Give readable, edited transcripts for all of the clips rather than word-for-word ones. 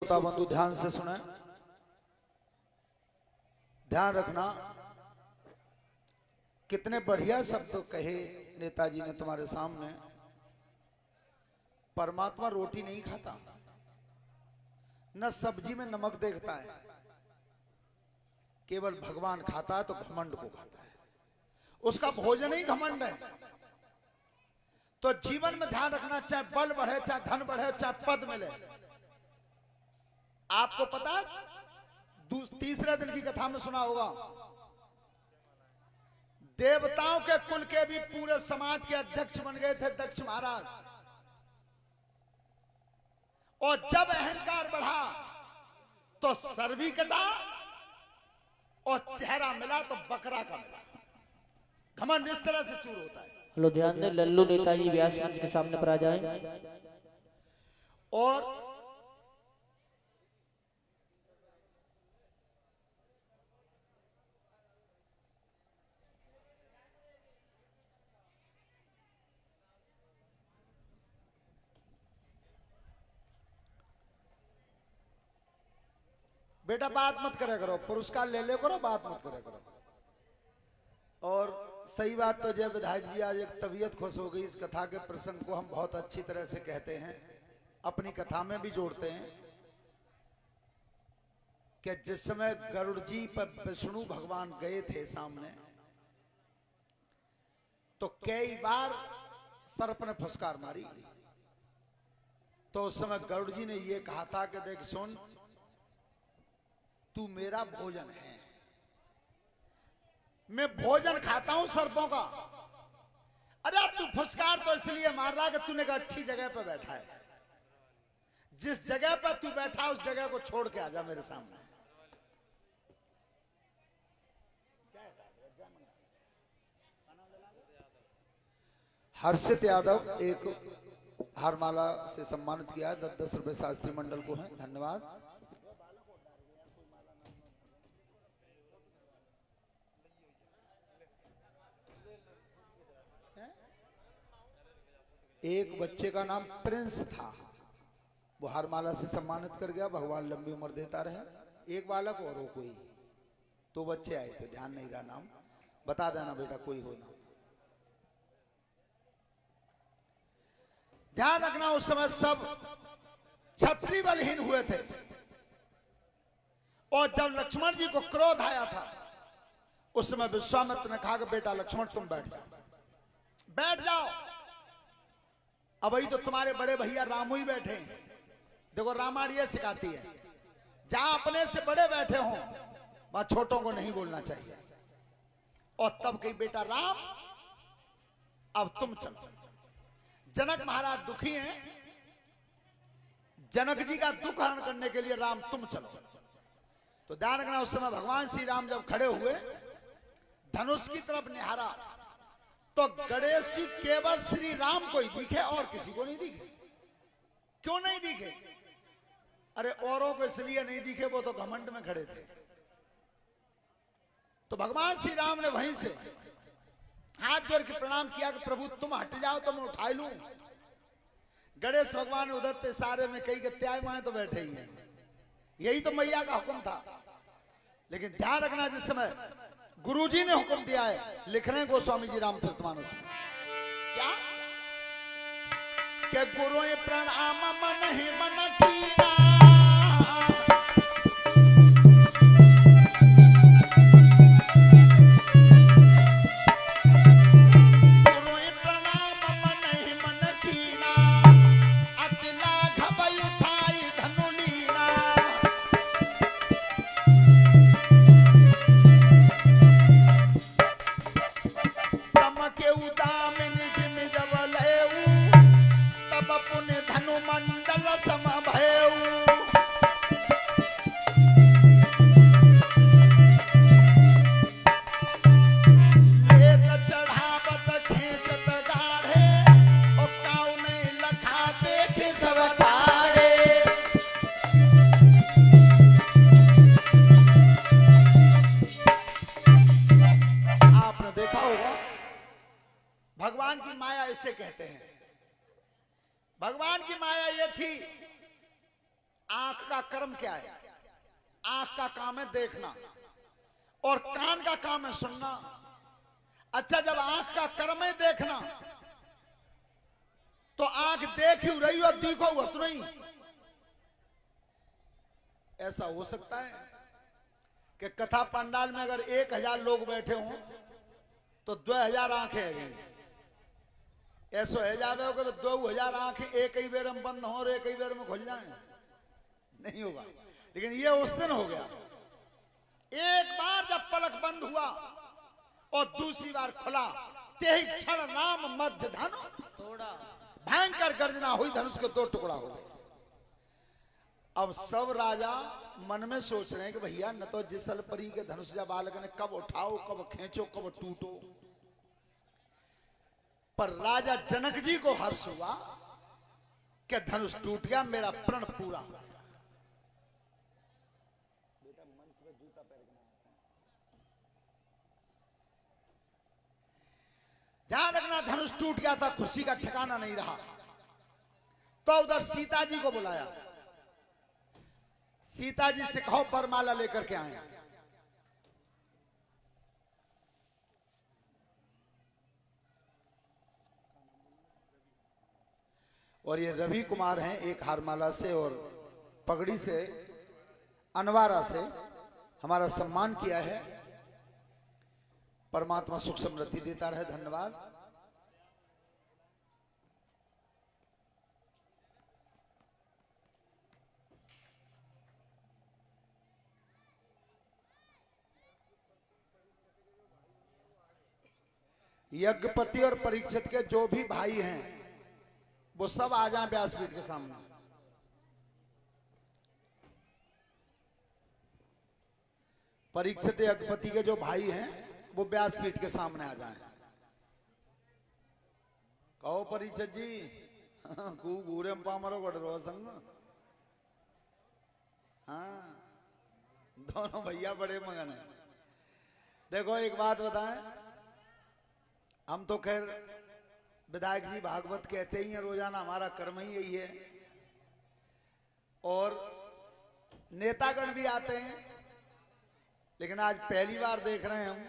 श्रोता बंधु ध्यान से सुने, ध्यान रखना। कितने बढ़िया शब्द कहे नेताजी ने तुम्हारे सामने। परमात्मा रोटी नहीं खाता, न सब्जी में नमक देखता है, केवल भगवान खाता है तो घमंड को खाता है। उसका भोजन ही घमंड है। तो जीवन में ध्यान रखना, चाहे बल बढ़े, चाहे धन बढ़े, चाहे पद मिले। आपको पता तीसरे दिन की कथा में सुना होगा, देवताओं के कुल के भी पूरे समाज के अध्यक्ष बन गए थे दक्ष महाराज। और जब अहंकार बढ़ा तो सर भी कटा और चेहरा मिला तो बकरा का मिला। घमंड इस तरह से चूर होता है। हेलो, ध्यान दें, लल्लू नेताजी व्यास मंच के सामने पर आ जाएं। और बेटा बात मत करे करो, पुरस्कार ले ले करो, बात मत करे करो। और सही बात तो जय विधायक जी, आज एक तबीयत खुश हो गई। इस कथा के प्रसंग को हम बहुत अच्छी तरह से कहते हैं, अपनी कथा में भी जोड़ते हैं कि जिस समय गरुड़ जी पर विष्णु भगवान गए थे सामने, तो कई बार सर्प ने फुसकार मारी। तो उस समय गरुड़ जी ने यह कहा था कि देख सुन, तू मेरा भोजन है, मैं भोजन खाता हूं सर्पों का। अरे तू फुसकार तो इसलिए मार रहा है कि तूने कहा अच्छी जगह पे बैठा है। जिस जगह पर तू बैठा उस जगह को छोड़ के आजा मेरे सामने। हर्षित यादव एक हारमाला से सम्मानित किया है, 10-10 रुपए शास्त्री मंडल को है, धन्यवाद। एक बच्चे का नाम प्रिंस था, वो हारमाला से सम्मानित कर गया, भगवान लंबी उम्र देता रहे। एक बालक और हो कोई, 2 बच्चे आए थे, ध्यान नहीं रहा नाम, बता देना बेटा कोई हो ना। ध्यान रखना, उस समय सब क्षत्रिय बलहीन हुए थे। और जब लक्ष्मण जी को क्रोध आया था, उस समय विश्वामित्र ने कहा कि बेटा लक्ष्मण तुम बैठ जाओ, बैठ जाओ। अब वही तो तुम्हारे बड़े भैया रामू ही बैठे हैं। देखो रामायण ये सिखाती है, जहां अपने से बड़े बैठे हों वहां छोटों को नहीं बोलना चाहिए। और तब कही बेटा राम अब तुम चलो। जनक महाराज दुखी हैं, जनक जी का दुख हरण करने के लिए राम तुम चलो। तो ध्यान रखना, उस समय भगवान श्री राम जब खड़े हुए, धनुष की तरफ निहारा तो गणेश जी केवल श्री राम को ही दिखे और किसी को नहीं दिखे। क्यों नहीं दिखे? अरे औरों को इसलिए नहीं दिखे, वो तो घमंड में खड़े थे। तो भगवान श्री राम ने वहीं से हाथ जोड़ के प्रणाम किया कि प्रभु तुम हट जाओ तो मैं उठा लूं। गणेश भगवान ने उधरते सारे में कई त्याय माए तो बैठे ही हैं, यही तो मैया का हुक्म था। लेकिन ध्यान रखना, जिस समय गुरुजी ने हुक्म दिया है, लिख रहे हैं गोस्वामी जी रामचरितमानस में, क्या कि गुरु प्रणाम मन ही मन कीना, गुरु प्रणाम मन ही मन कीना, अतिला घबई उठाई धनु लीना। के उदाम निज निज बलऊ, तब पुण्य धनु मंडल सम भयऊ। लेत चढ़ावत खींचत गाढ़े, और काऊ नहीं लखा देखे सब तारे। आपने देखा होगा, भगवान की माया इसे कहते हैं। भगवान की माया ये थी, आंख का कर्म क्या है? आंख का काम है देखना और कान का काम है सुनना। अच्छा, जब आंख का कर्म है देखना तो आंख देख ही रही और दिखो हुआ तो नहीं। ऐसा हो सकता है कि कथा पंडाल में अगर 1000 लोग बैठे हों तो 2000 आंखें हैं। ऐसा है जावे कि 2000 आंखें एक ही बेर में बंद हो और एक ही बेर में खुल जाए, नहीं होगा। लेकिन ये उस दिन हो गया। एक बार जब पलक बंद हुआ और दूसरी बार खुला, ते ही क्षण राम मध्य धनु थोड़ा भयंकर गर्जना हुई, धनुष के 2 टुकड़ा हो गए। अब सब राजा मन में सोच रहे हैं कि भैया न तो जिसल परी के धनुष जब बालक ने कब उठाओ, कब खींचो, कब टूटो। पर राजा जनक जी को हर्ष हुआ कि धनुष टूट गया, मेरा प्रण पूरा हो गया। ध्यान रखना, धनुष टूट गया था, खुशी का ठिकाना नहीं रहा। तो उधर सीता जी को बुलाया। सीता जी से कहो वरमाला लेकर के आए। और ये रवि कुमार हैं, एक हारमाला से और पगड़ी से, अनवारा से हमारा सम्मान किया है। परमात्मा सुख समृद्धि देता रहे, धन्यवाद। यज्ञपति और परीक्षित के जो भी भाई हैं वो सब आ जाएं व्यासपीठ के सामने। परीक्षित यज्ञपति के जो भाई हैं वो व्यासपीठ के सामने आ जाएं। कहो परीक्षित जी कू घूरे पामरो गडरो संग। हाँ, दोनों भैया बड़े मगन हैं। देखो एक बात बताएं, हम तो खैर विधायक जी भागवत कहते ही हैं रोजाना, हमारा कर्म ही यही है। और नेतागण भी आते हैं, लेकिन आज पहली बार देख रहे हैं हम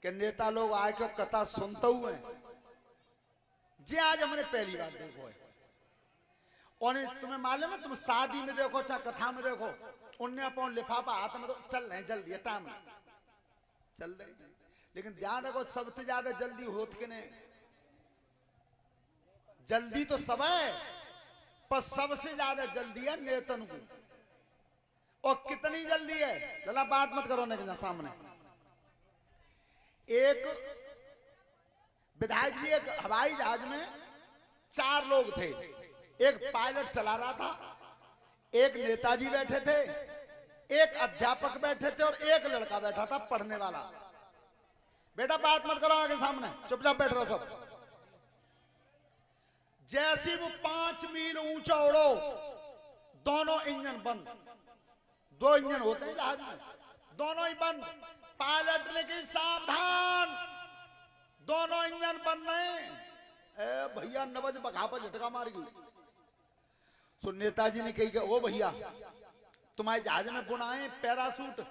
कि नेता लोग आए के कथा सुनते हुए हैं। जी आज हमने पहली बार देखो है। और तुम्हें मालूम है, तुम शादी में देखो चाहे कथा में देखो, उन्हें अपन लिफाफा हाथ में तो चल रहे हैं, जल्दी टाइम चल रहे। लेकिन ध्यान रखो, सबसे ज्यादा जल्दी होत के नहीं। जल्दी तो सब है, पर सबसे ज्यादा जल्दी है नेतन को। और कितनी जल्दी है, लला बात मत करो ना सामने। एक विधायक जी एक हवाई जहाज में 4 लोग थे। एक पायलट चला रहा था, एक नेताजी बैठे थे, एक अध्यापक बैठे थे और एक लड़का बैठा था पढ़ने वाला। बेटा बात मत करो आगे सामने, चुपचाप बैठ रहो सब। जैसी वो 5 मील ऊंचा उड़ो, दोनों इंजन बंद। 2 इंजन होते हैं जहाज में, दोनों ही बंद। पायलट ने कही सावधान, दोनों इंजन बंद नहीं। भैया नवज बखा पर झटका मार गई। तो नेताजी ने कही ओ भैया तुम्हारे जहाज में बुनाए पैरासूट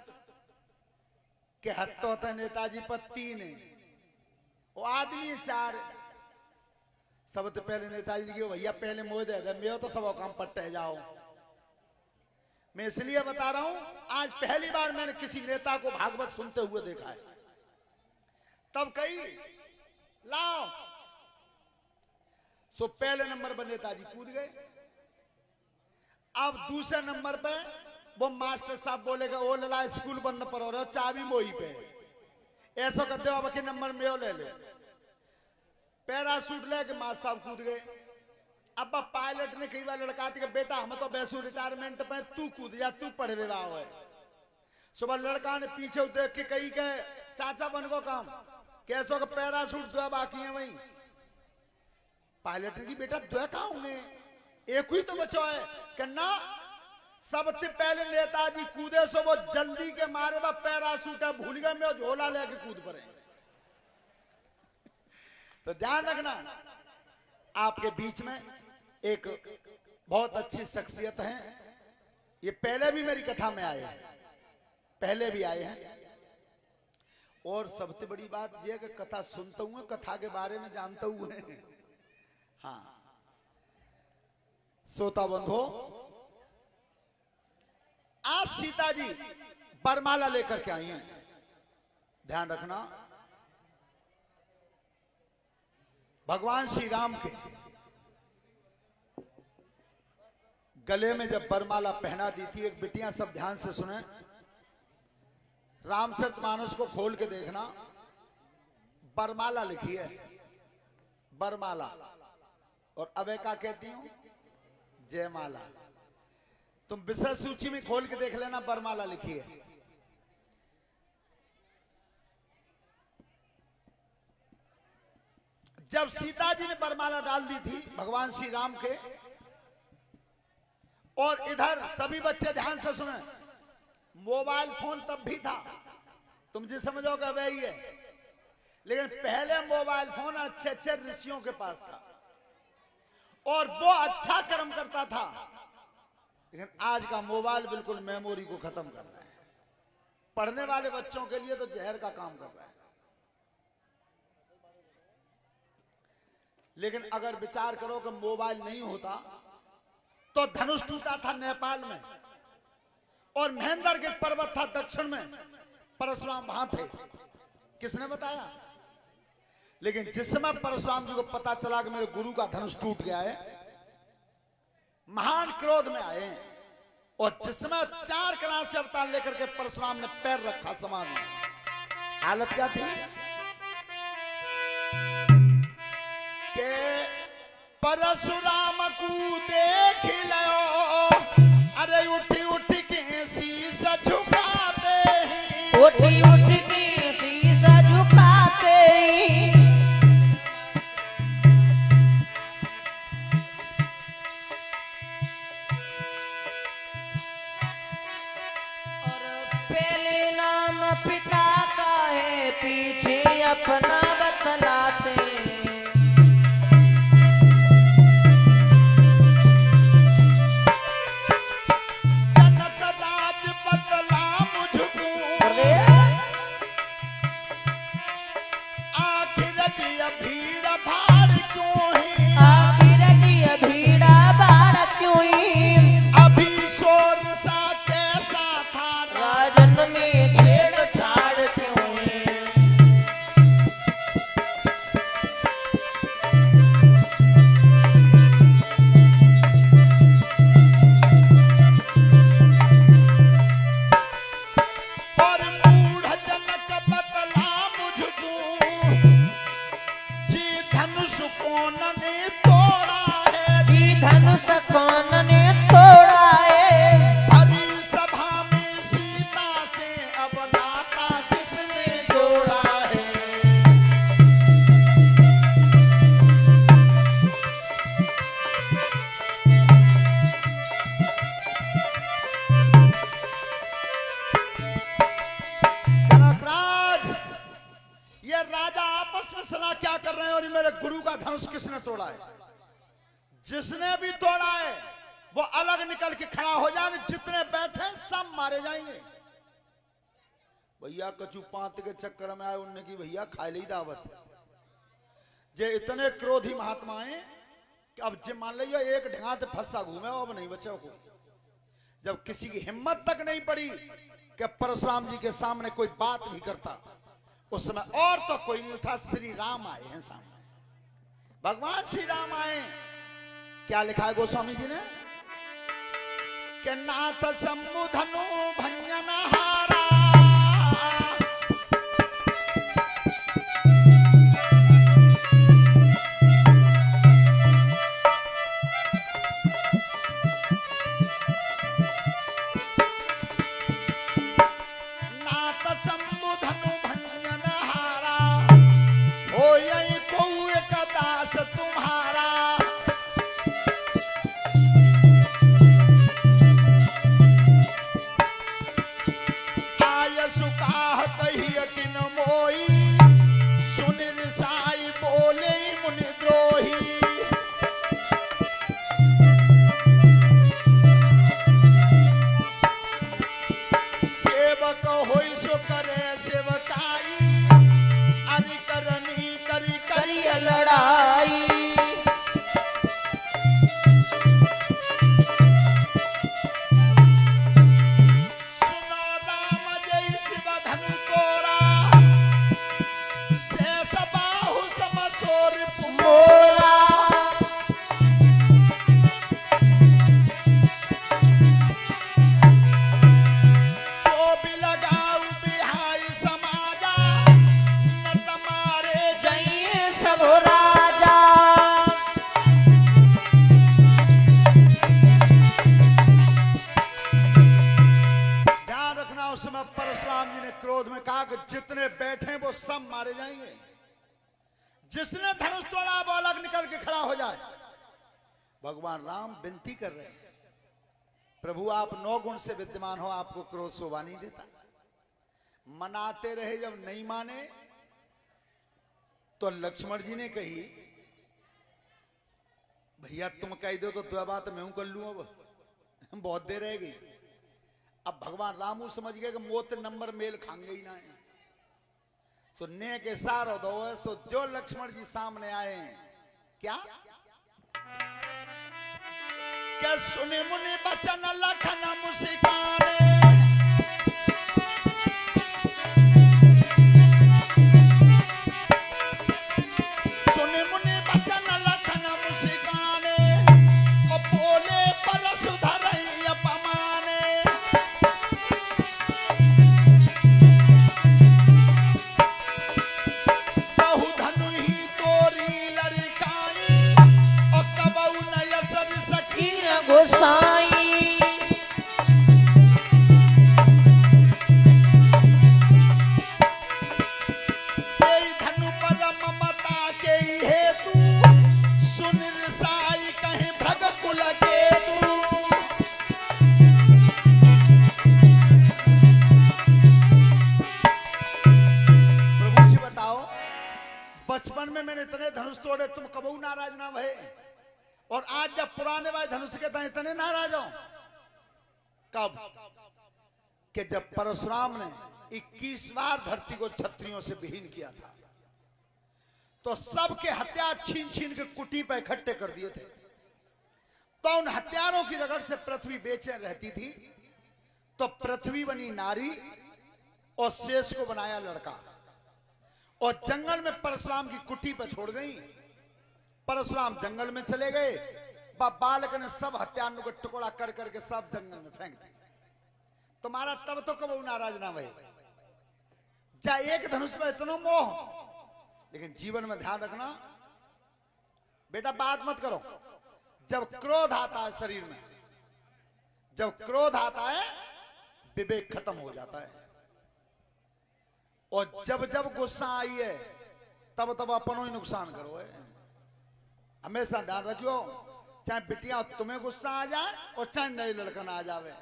के हत्या होता है। नेताजी पर 3 है, वो आदमी है 4। सबसे पहले नेताजी ने कहा भैया पहले मोह दे दे, मैं तो सब काम पट्टे जाओ। मैं इसलिए बता रहा हूं, आज पहली बार मैंने किसी नेता को भागवत सुनते हुए देखा है। तब कही लाओ। सो पहले नंबर पर नेताजी कूद गए। अब दूसरे नंबर पे वो मास्टर साहब बोलेगा ओ लला स्कूल बंद पर हो रहा, चाबी मोही पे। ऐसा करते हो अब के नंबर में ले लो। पैरासूट लेके मास्टर साहब कूद गए। अब पायलट ने कई बार लड़का थी कि बेटा हम तो वैसे रिटायरमेंट पे, तू कूद जा, तू पढ़े हुआ है। सुबह लड़का ने पीछे देख के कही के चाचा बन को काम कैसो का पैरासूट 2 बाकी है वही। पायलट ने की बेटा 2 कहाँ होंगे, एक ही तो बचा है। कहना सबसे पहले नेताजी कूदे सो वो जल्दी के मारे बा पैरासूट है भूल गए, मैं झोला लेके कूद पड़े। तो ध्यान रखना, आपके बीच में एक बहुत अच्छी शख्सियत है ये पहले भी मेरी कथा में आए हैं, पहले भी आए हैं। और सबसे बड़ी बात यह कि कथा सुनता हूं, कथा के बारे में जानता हूं। हाँ, श्रोता बंधो, आज सीता जी वरमाला लेकर के आई हैं। ध्यान रखना, भगवान श्री राम के गले में जब वरमाला पहना दी थी, एक बिटियां सब ध्यान से सुने, रामचरितमानस को खोल के देखना, वरमाला लिखी है, वरमाला। और अबे क्या कहती हूं? जयमाला। तुम विषय सूची में खोल के देख लेना, वरमाला लिखी है। जब सीता जी ने वरमाला डाल दी थी भगवान श्री राम के, और इधर सभी बच्चे ध्यान से सुने, मोबाइल फोन तब भी था, तुम जी समझोगे वही है, लेकिन पहले मोबाइल फोन अच्छे अच्छे ऋषियों के पास था और वो अच्छा कर्म करता था। लेकिन आज का मोबाइल बिल्कुल मेमोरी को खत्म कर रहा है, पढ़ने वाले बच्चों के लिए तो जहर का काम कर रहा है। लेकिन अगर विचार करो कि मोबाइल नहीं होता तो धनुष टूटा था नेपाल में, और महेंद्र के पर्वत था दक्षिण में, परशुराम वहां थे। किसने बताया? लेकिन जिस समय परशुराम जी को पता चला कि मेरे गुरु का धनुष टूट गया है, महान क्रोध में आए, और जिस समय 4 कला से अवतार लेकर के परशुराम ने पैर रखा समाज में, हालत क्या थी के परशुराम को देख लो, अरे उठी उठी के शीश झुकाते हैं, उठी उठी के शीश झुकाते हैं। और पहले नाम पिता का है, पीछे अपना बतलाते हैं। क्या कर रहे हैं, और मेरे गुरु का धनुष किसने तोड़ा है? जिसने भी तोड़ा है वो अलग निकल के खड़ा हो जाए, जितने बैठे सब मारे जाएंगे। भैया कचू पांत के चक्कर में आए, उनने की भैया खा ली दावत। जे इतने क्रोधी महात्मा हैं कि अब जे मान लीजिए एक ढंगा से फंसा घूमे, अब नहीं बचे को। जब किसी की हिम्मत तक नहीं पड़ी कि परशुराम जी के सामने कोई बात भी करता, उस समय और तो कोई नहीं उठा, श्री राम आए हैं सामने, भगवान श्री राम आए। क्या लिखा है गोस्वामी जी ने कि नाथ शंभु धनु भंजनहारा, क्रोध में कहा कि जितने बैठे वो सब मारे जाएंगे, जिसने धनुष तोड़ा वो अलग निकल के खड़ा हो जाए। भगवान राम विनती कर रहे हैं, प्रभु आप 9 गुण से विद्यमान हो, आपको क्रोध शोभा नहीं देता। मनाते रहे, जब नहीं माने तो लक्ष्मण जी ने कही भैया तुम कह दो तो 2 बात मैं कर लू, अब बहुत देर रह गई। अब भगवान रामू समझ गए कि मोत नंबर मेल खांगे ही ना है, सो ने के सारो दो। सो जो लक्ष्मण जी सामने आए क्या क्या सुने मुनि बचन लखन मुस्काने, सुने मुनि बचन लखन मुस्काने, और बोले परशुधर अपमाने। बहु धनु ही तोरी लड़काई, और कबऊ न यसर सकी गोसाई। कोई धनु पर ममता के हेतु, सुन साई कहीं भग कुल केतु। प्रभु जी बताओ, बचपन में मैंने इतने धनुष तोड़े, तुम कबू नाराज ना भये, और आज जब पुराने भाई धनुष के तय इतने नाराज हो। कब कि जब परशुराम ने 21 बार धरती को क्षत्रियों से विहीन किया था, तो सबके हथियार छीन छीन के कुटी पर इकट्ठे कर दिए थे। तो उन हथियारों की रगड़ से पृथ्वी बेचैन रहती थी, तो पृथ्वी बनी नारी और शेष को बनाया लड़का, और जंगल में परशुराम की कुटी पर छोड़ गई। परशुराम जंगल में चले गए, बालक ने सब हत्यारों को टुकड़ा कर करके सब जंगल में फेंक दिए। तुम्हारा तब तो कबू नाराज ना भई, जा एक धनुष में इतना मोह। लेकिन जीवन में ध्यान रखना बेटा, बात मत करो। जब क्रोध आता है शरीर में, जब क्रोध आता है विवेक खत्म हो जाता है, और जब जब गुस्सा आई है तब तब अपनों ही नुकसान करो है। हमेशा ध्यान रखियो, चाहे बिटिया तुम्हें गुस्सा आ जाए और चाहे नई लड़कन आ जावे,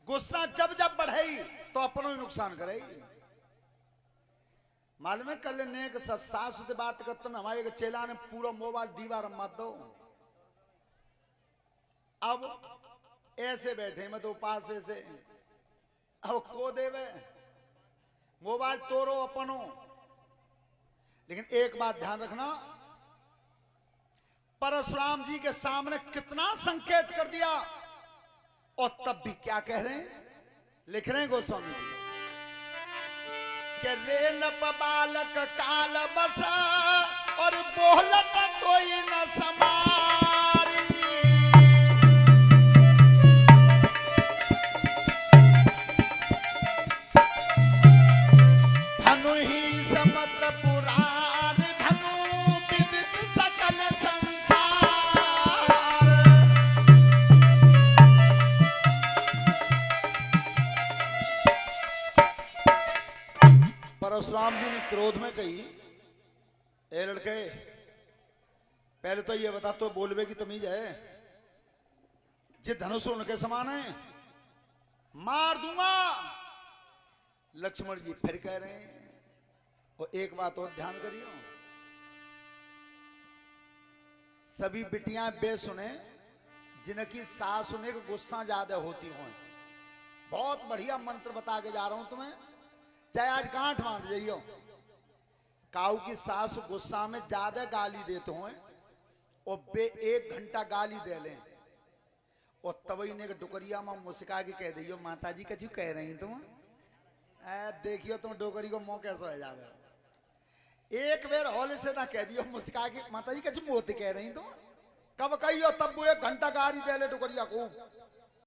गुस्सा जब जब बढ़ेगी तो अपनों ही नुकसान करेगी। मालूम है कल ने एक सास से बात करते में हमारे चेला ने पूरा मोबाइल दीवार मत दो। अब ऐसे बैठे मैं तो पास से, अब को देवे मोबाइल तोड़ो अपनो। लेकिन एक बात ध्यान रखना, परशुराम जी के सामने कितना संकेत कर दिया, और तब भी क्या कह रहे हैं, लिख रहे हैं गोस्वामी जी के रे न बालक काल बस, और बोलत कोई न समारी। धनु ही समत पुराण, धनु विदित सकल संसार। परशुराम जी ने क्रोध में कही, ए लड़के पहले तो ये बता, तो बोलबे की तमीज है? जे धनुष उनके समान है, मार दूंगा। लक्ष्मण जी फिर कह रहे हैं, और एक बात और ध्यान करियो, सभी बिटियां बेसुने जिनकी सास सुने को गुस्सा ज्यादा होती हो। बहुत बढ़िया मंत्र बता के जा रहा हूं तुम्हें, चाहे आज गांठ बांध जाइयो। काऊ की सास गुस्सा में ज्यादा गाली देते हो, और बे 1 घंटा गाली दे लें, और तभी ने डुकरिया में मुस्का के कह दियो माता जी कछु कह रही तुम, देखियो तुम डोकरी को मुंह कैसे हो जावे। एक बेर हौले से ना कह दियो मुस्का के माता जी कछु मोती कह रही तुम, कब कहियो तब वो 1 घंटा गाली दे ले डोकरिया को।